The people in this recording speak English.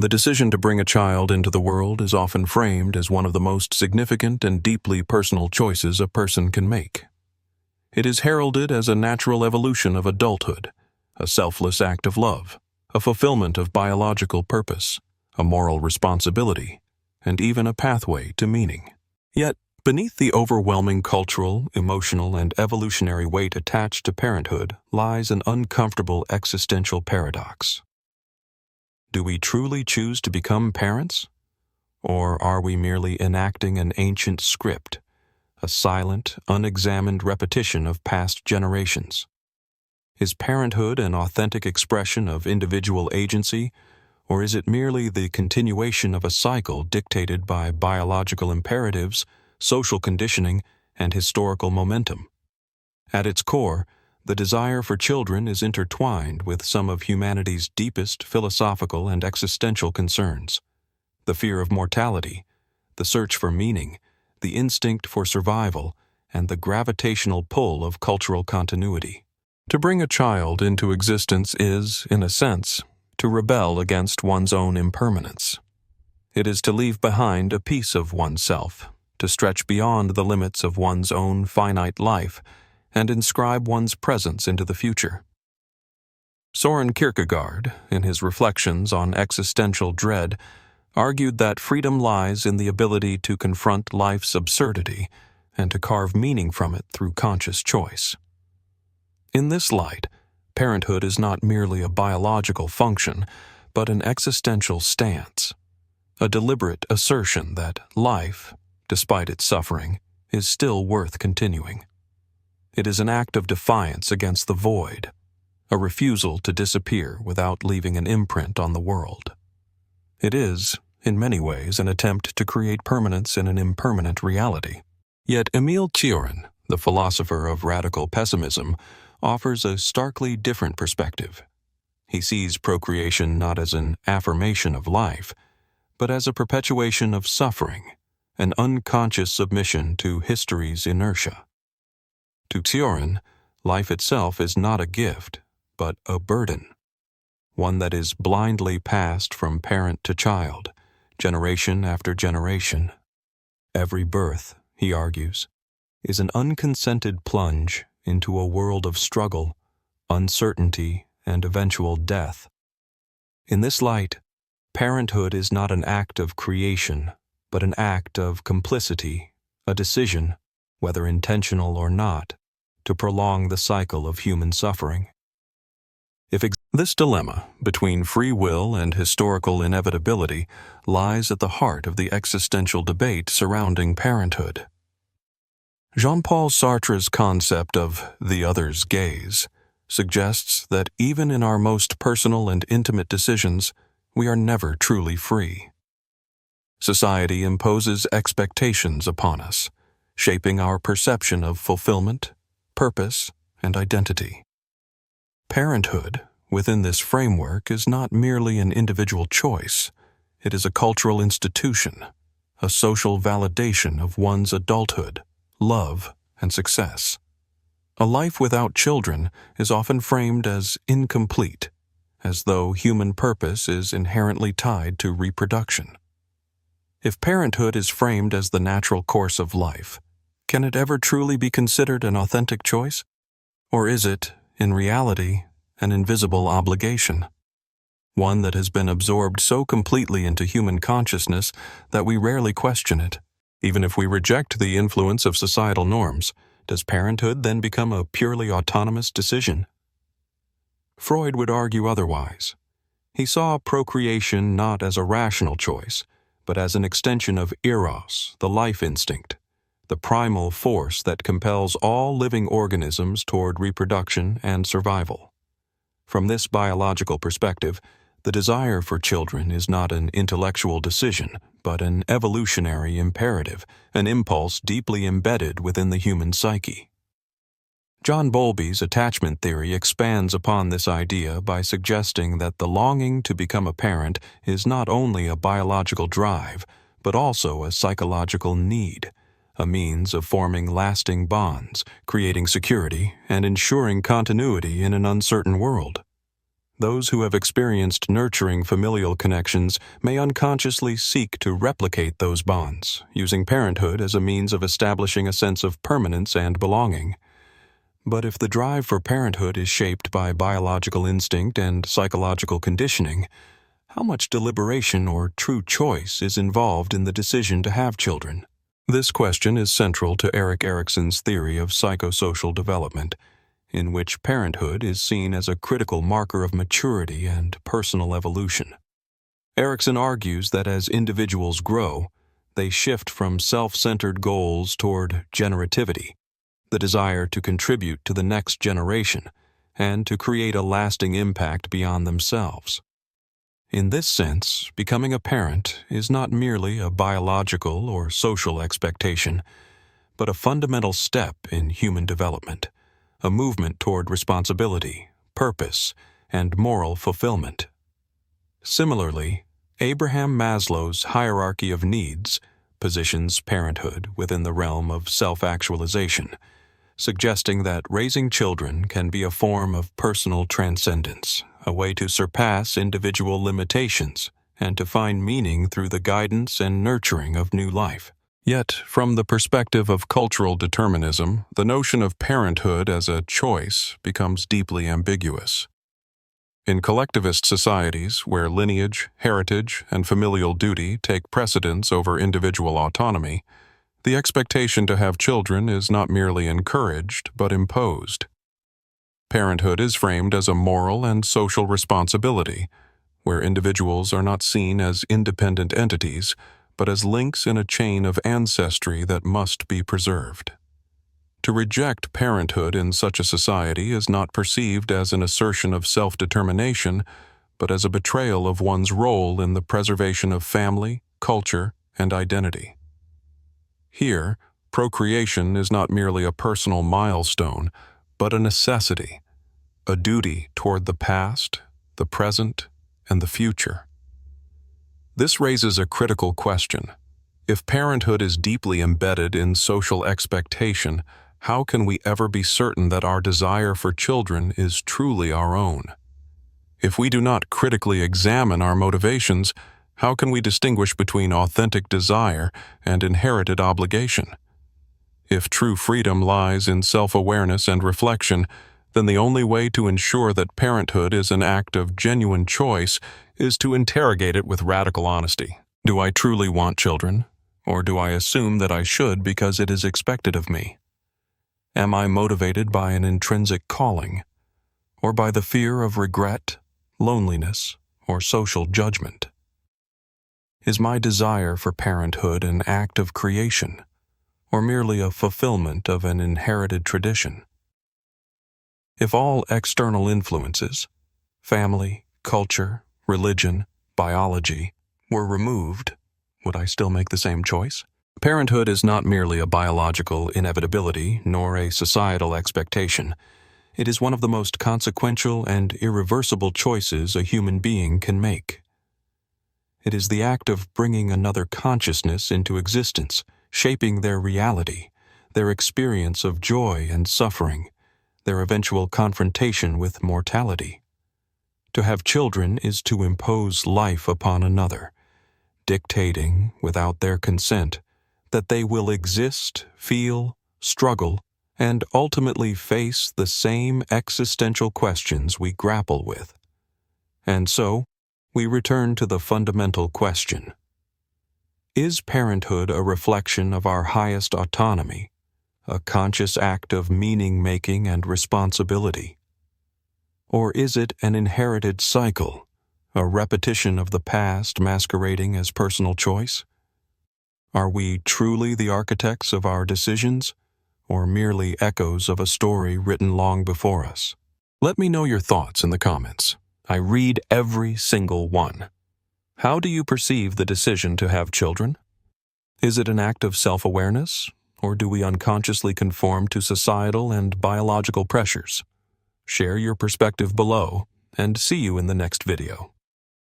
The decision to bring a child into the world is often framed as one of the most significant and deeply personal choices a person can make. It is heralded as a natural evolution of adulthood, a selfless act of love, a fulfillment of biological purpose, a moral responsibility, and even a pathway to meaning. Yet, beneath the overwhelming cultural, emotional, and evolutionary weight attached to parenthood lies an uncomfortable existential paradox. Do we truly choose to become parents? Or are we merely enacting an ancient script, a silent, unexamined repetition of past generations? Is parenthood an authentic expression of individual agency, or is it merely the continuation of a cycle dictated by biological imperatives, social conditioning, and historical momentum? At its core, the desire for children is intertwined with some of humanity's deepest philosophical and existential concerns: the fear of mortality, the search for meaning, the instinct for survival, and the gravitational pull of cultural continuity. To bring a child into existence is, in a sense, to rebel against one's own impermanence. It is to leave behind a piece of oneself, to stretch beyond the limits of one's own finite life, and inscribe one's presence into the future. Soren Kierkegaard, in his reflections on existential dread, argued that freedom lies in the ability to confront life's absurdity and to carve meaning from it through conscious choice. In this light, parenthood is not merely a biological function, but an existential stance, a deliberate assertion that life, despite its suffering, is still worth continuing. It is an act of defiance against the void, a refusal to disappear without leaving an imprint on the world. It is, in many ways, an attempt to create permanence in an impermanent reality. Yet Emile Cioran, the philosopher of radical pessimism, offers a starkly different perspective. He sees procreation not as an affirmation of life, but as a perpetuation of suffering, an unconscious submission to history's inertia. To Cioran, life itself is not a gift, but a burden, one that is blindly passed from parent to child, generation after generation. Every birth, he argues, is an unconsented plunge into a world of struggle, uncertainty, and eventual death. In this light, parenthood is not an act of creation, but an act of complicity, a decision, whether intentional or not, to prolong the cycle of human suffering. This dilemma between free will and historical inevitability lies at the heart of the existential debate surrounding parenthood. Jean-Paul Sartre's concept of the other's gaze suggests that even in our most personal and intimate decisions, we are never truly free. Society imposes expectations upon us, shaping our perception of fulfillment, purpose, and identity. Parenthood, within this framework, is not merely an individual choice. It is a cultural institution, a social validation of one's adulthood, love, and success. A life without children is often framed as incomplete, as though human purpose is inherently tied to reproduction. If parenthood is framed as the natural course of life, can it ever truly be considered an authentic choice? Or is it, in reality, an invisible obligation? One that has been absorbed so completely into human consciousness that we rarely question it. Even if we reject the influence of societal norms, does parenthood then become a purely autonomous decision? Freud would argue otherwise. He saw procreation not as a rational choice, but as an extension of eros, the life instinct, the primal force that compels all living organisms toward reproduction and survival. From this biological perspective, the desire for children is not an intellectual decision, but an evolutionary imperative, an impulse deeply embedded within the human psyche. John Bowlby's attachment theory expands upon this idea by suggesting that the longing to become a parent is not only a biological drive, but also a psychological need, a means of forming lasting bonds, creating security, and ensuring continuity in an uncertain world. Those who have experienced nurturing familial connections may unconsciously seek to replicate those bonds, using parenthood as a means of establishing a sense of permanence and belonging. But if the drive for parenthood is shaped by biological instinct and psychological conditioning, how much deliberation or true choice is involved in the decision to have children? This question is central to Erik Erikson's theory of psychosocial development, in which parenthood is seen as a critical marker of maturity and personal evolution. Erikson argues that as individuals grow, they shift from self-centered goals toward generativity, the desire to contribute to the next generation and to create a lasting impact beyond themselves. In this sense, becoming a parent is not merely a biological or social expectation, but a fundamental step in human development, a movement toward responsibility, purpose, and moral fulfillment. Similarly, Abraham Maslow's hierarchy of needs positions parenthood within the realm of self-actualization, suggesting that raising children can be a form of personal transcendence, a way to surpass individual limitations and to find meaning through the guidance and nurturing of new life. Yet, from the perspective of cultural determinism, the notion of parenthood as a choice becomes deeply ambiguous. In collectivist societies where lineage, heritage, and familial duty take precedence over individual autonomy, the expectation to have children is not merely encouraged but imposed. Parenthood is framed as a moral and social responsibility, where individuals are not seen as independent entities, but as links in a chain of ancestry that must be preserved. To reject parenthood in such a society is not perceived as an assertion of self-determination, but as a betrayal of one's role in the preservation of family, culture, and identity. Here, procreation is not merely a personal milestone, but a necessity, a duty toward the past, the present, and the future. This raises a critical question. If parenthood is deeply embedded in social expectation, how can we ever be certain that our desire for children is truly our own? If we do not critically examine our motivations, how can we distinguish between authentic desire and inherited obligation? If true freedom lies in self-awareness and reflection, then the only way to ensure that parenthood is an act of genuine choice is to interrogate it with radical honesty. Do I truly want children, or do I assume that I should because it is expected of me? Am I motivated by an intrinsic calling, or by the fear of regret, loneliness, or social judgment? Is my desire for parenthood an act of creation, or merely a fulfillment of an inherited tradition? If all external influences, family, culture, religion, biology, were removed, would I still make the same choice? Parenthood is not merely a biological inevitability nor a societal expectation. It is one of the most consequential and irreversible choices a human being can make. It is the act of bringing another consciousness into existence, shaping their reality, their experience of joy and suffering, their eventual confrontation with mortality. To have children is to impose life upon another, dictating, without their consent, that they will exist, feel, struggle, and ultimately face the same existential questions we grapple with. And so, we return to the fundamental question. Is parenthood a reflection of our highest autonomy, a conscious act of meaning-making and responsibility? Or is it an inherited cycle, a repetition of the past masquerading as personal choice? Are we truly the architects of our decisions, or merely echoes of a story written long before us? Let me know your thoughts in the comments. I read every single one. How do you perceive the decision to have children? Is it an act of self-awareness, or do we unconsciously conform to societal and biological pressures? Share your perspective below, and see you in the next video.